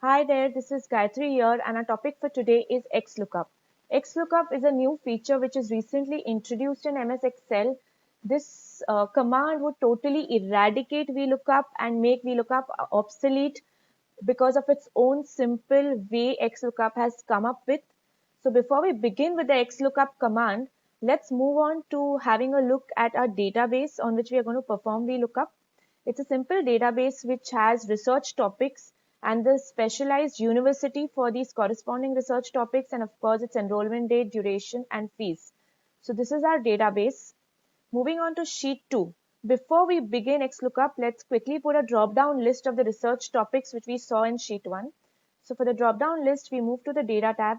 Hi there, this is Gayatri here, and our topic for today is XLOOKUP. XLOOKUP is a new feature which is recently introduced in MS Excel. This command would totally eradicate VLOOKUP and make VLOOKUP obsolete because of its own simple way XLOOKUP has come up with. So before we begin with the XLOOKUP command, let's move on to having a look at our database on which we are going to perform VLOOKUP. It's a simple database which has research topics and the specialized university for these corresponding research topics, and of course its enrollment date, duration and fees. So this is our database. Moving on to sheet 2. Before we begin XLOOKUP, let's quickly put a drop-down list of the research topics which we saw in sheet 1. So for the drop-down list, we move to the data tab,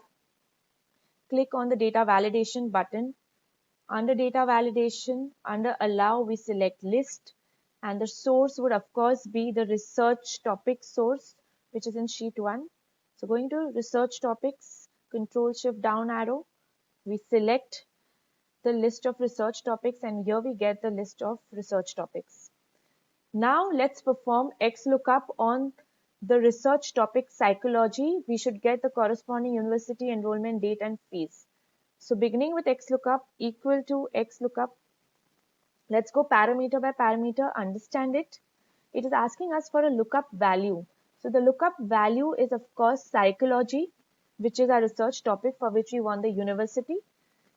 click on the data validation button. Under data validation, under allow, we select list, and the source would of course be the research topic source, which is in sheet 1. So going to research topics, control shift down arrow, we select the list of research topics, and here we get the list of research topics. Now let's perform XLOOKUP on the research topic psychology. We should get the corresponding university enrollment date and fees. So beginning with XLOOKUP equal to XLOOKUP, let's go parameter by parameter, understand it. It is asking us for a lookup value. So the lookup value is of course psychology, which is our research topic for which we want the university.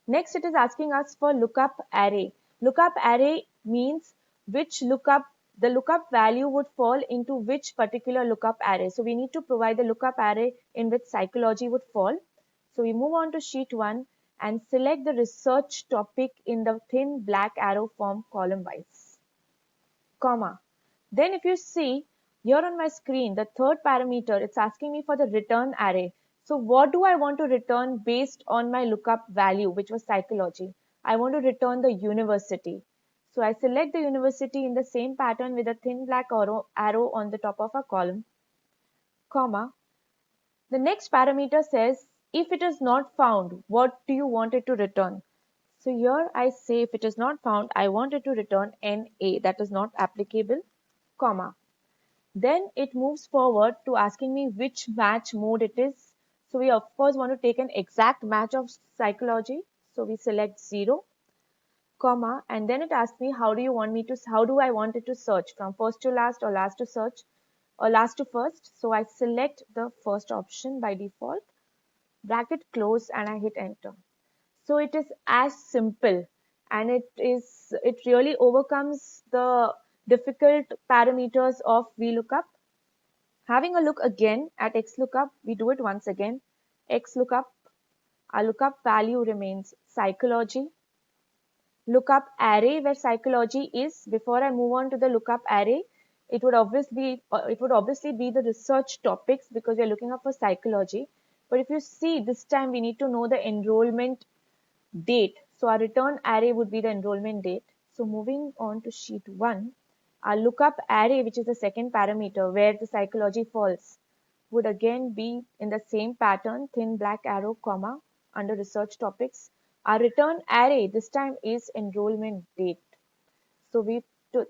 Next, it is asking us for lookup array. Lookup array means which lookup, the lookup value would fall into which particular lookup array. So we need to provide the lookup array in which psychology would fall. So we move on to sheet 1 and select the research topic in the thin black arrow form column wise, comma. Then if you see here on my screen, the third parameter, it's asking me for the return array. So what do I want to return based on my lookup value, which was psychology? I want to return the university. So I select the university in the same pattern with a thin black arrow on the top of a column, comma. The next parameter says, if it is not found, what do you want it to return? So here I say if it is not found, I want it to return NA, that is not applicable, comma. Then it moves forward to asking me which match mode it is. So we of course want to take an exact match of psychology. So we select 0, comma, and then it asks me how do I want it to search, from first to last or last to search or last to first. So I select the first option by default, bracket close, and I hit enter. So it is as simple, and it really overcomes the difficult parameters of VLOOKUP. Having a look again at XLOOKUP, we do it once again. XLOOKUP, our lookup value remains psychology. Lookup array where psychology is. Before I move on to the lookup array, it would obviously be the research topics because we are looking up for psychology. But if you see this time we need to know the enrollment date. So our return array would be the enrollment date. So moving on to sheet 1, our lookup array, which is the second parameter where the psychology falls, would again be in the same pattern, thin black arrow, comma, under research topics. Our return array this time is enrollment date. So we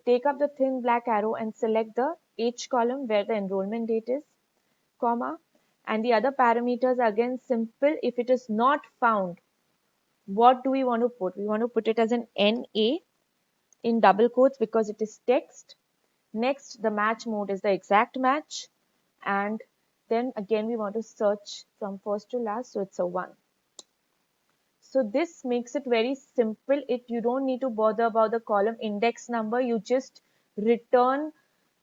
take up the thin black arrow and select the H column where the enrollment date is, comma, and the other parameters are again simple. If it is not found, what do we want to put? We want to put it as an NA in double quotes because it is text. Next, the match mode is the exact match, and then again we want to search from first to last, so it's a 1. So this makes it very simple. You don't need to bother about the column index number. You just return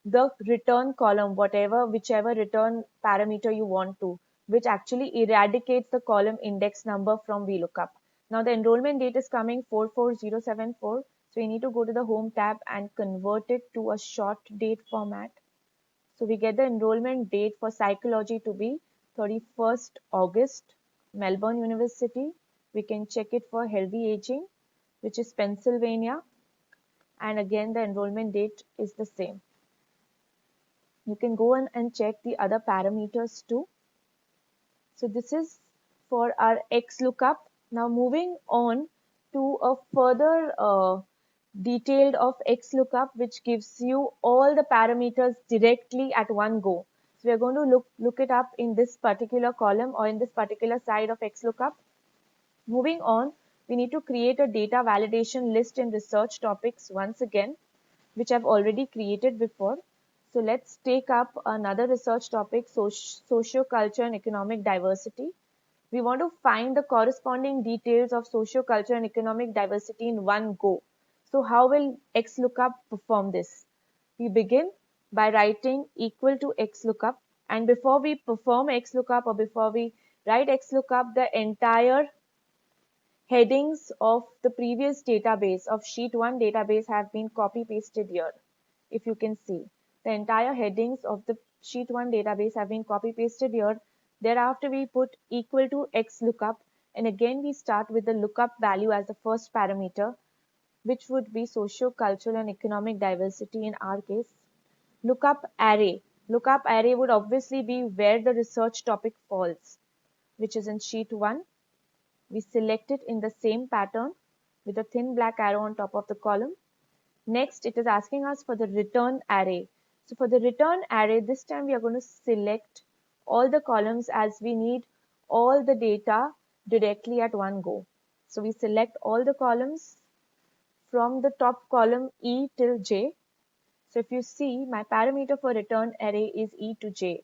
the return column, whichever return parameter you want to, which actually eradicates the column index number from VLOOKUP. Now the enrollment date is coming 44074. So we need to go to the home tab and convert it to a short date format. So we get the enrollment date for psychology to be 31st August, Melbourne University. We can check it for healthy aging, which is Pennsylvania. And again, the enrollment date is the same. You can go in and check the other parameters too. So this is for our XLOOKUP. Now moving on to a further detailed of XLOOKUP, which gives you all the parameters directly at one go. So So we're going to look it up in this particular column or in this particular side of XLOOKUP. Moving on, we need to create a data validation list in research topics once again, which I've already created before. So let's take up another research topic, socio-culture and economic diversity. We want to find the corresponding details of socio-culture and economic diversity in one go. So how will XLOOKUP perform this? We begin by writing equal to XLOOKUP, and before we perform XLOOKUP or before we write XLOOKUP, the entire headings of the previous database of sheet 1 database have been copy pasted here. If you can see, the entire headings of the sheet 1 database have been copy pasted here. Thereafter we put equal to XLOOKUP, and again we start with the lookup value as the first parameter, which would be socio-cultural and economic diversity in our case. Lookup array. Lookup array would obviously be where the research topic falls, which is in sheet 1. We select it in the same pattern with a thin black arrow on top of the column. Next, it is asking us for the return array. So for the return array, this time we are going to select all the columns as we need all the data directly at one go. So we select all the columns from the top column E till J. So if you see, my parameter for return array is E to J.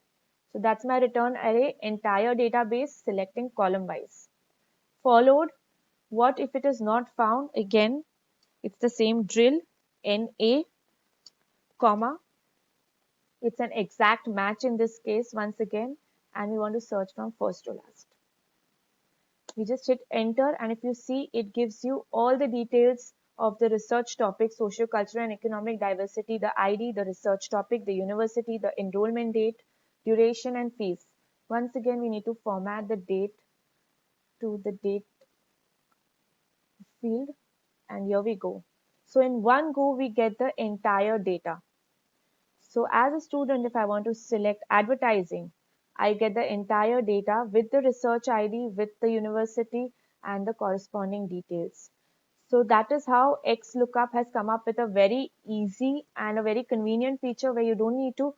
So that's my return array, entire database selecting column wise. Followed, what if it is not found? Again, it's the same drill, NA, comma. It's an exact match in this case once again, and we want to search from first to last. We just hit enter, and if you see, it gives you all the details of the research topic, socio-cultural and economic diversity, the ID, the research topic, the university, the enrollment date, duration, and fees. Once again, we need to format the date to the date field, and here we go. So in one go, we get the entire data. So as a student, if I want to select advertising, I get the entire data with the research ID, with the university, and the corresponding details. So that is how XLOOKUP has come up with a very easy and a very convenient feature where you don't need to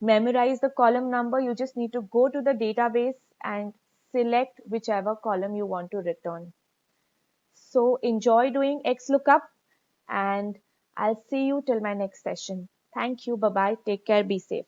memorize the column number. You just need to go to the database and select whichever column you want to return. So enjoy doing XLOOKUP, and I'll see you till my next session. Thank you. Bye bye. Take care. Be safe.